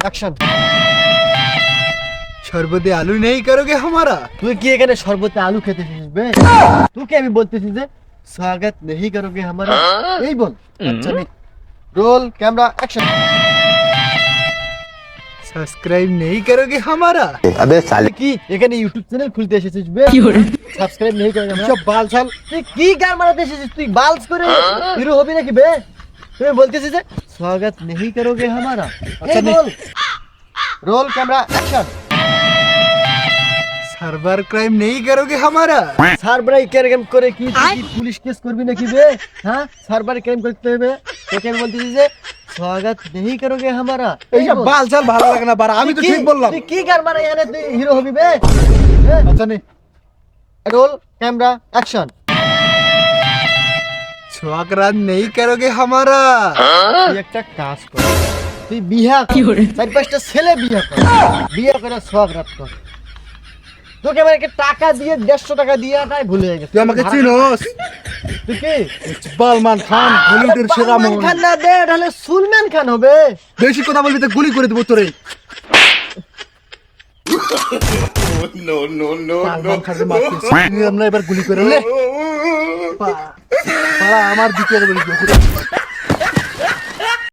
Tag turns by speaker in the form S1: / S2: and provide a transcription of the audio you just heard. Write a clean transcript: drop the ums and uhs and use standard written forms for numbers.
S1: Action.
S2: শরবতে আলু নেই করোগে হামারা।
S1: তুই কি এখানে শরবতে আলু খেতে শিখবে? তোকে আমি বলতেছি যে স্বাগত नहीं करोगे हमारा, এই বল। আচ্ছা নে, রোল ক্যামেরা অ্যাকশন।
S2: সাবস্ক্রাইব নেই করোগে হামারা।
S1: তুই কি এখানে ইউটিউব চ্যানেল খুলতে এসেছিস বে? সাবস্ক্রাইব नहीं करोगे আমরা সব বাল ছাল। তুই কি গান মারাতে এসেছিস? তুই বালস করে হিরো হবি নাকি বে? তুই বলতেছিস যে স্বাগত नहीं करोगे हमारा, এই বল। Roll camera action.
S2: সার্ভার ক্রাইম নেই করোগে হামারা।
S1: সার্ভারে ক্রাইম করে কি তুই কি পুলিশ কেস করবি নাকি বে? হ্যাঁ, সার্ভারে ক্রাইম করতে হবে। তোকে আমি বলতেছি যে স্বাগত नहीं करोगे हमारा,
S2: এইসব বাল চাল ভালো লাগে না বারা, আমি তো ঠিক বললাম।
S1: তুই কি গান মারা এনে তুই হিরো হবি বে?
S2: আচ্ছা নে,
S1: রোল ক্যামেরা অ্যাকশন।
S2: সোয়াগরাত নেই করোগে হামারা।
S1: তুই একটা কাজ কর, তুই বিয়া কর, 4-5টা ছেলে বিয়া কর, বিয়া করে সোয়াগরাত কর। তোকে আমি টাকা দিয়ে 150 টাকা দিয়ে তাই ভুলে গেছি।
S2: তুই আমাকে চিনোস?
S1: তুই কি
S2: সালমান খান, হলিউডের সেরা
S1: সালমান
S2: মন।
S1: খান না দে, তাহলে সুলমান খান হবে।
S2: বেশি কথা বলবি তো গুলি করে দেবো তোরে। সালমান খানের মারছিস, তুই আমরা এবার গুলি করে নে। পাড়া আমার দিকে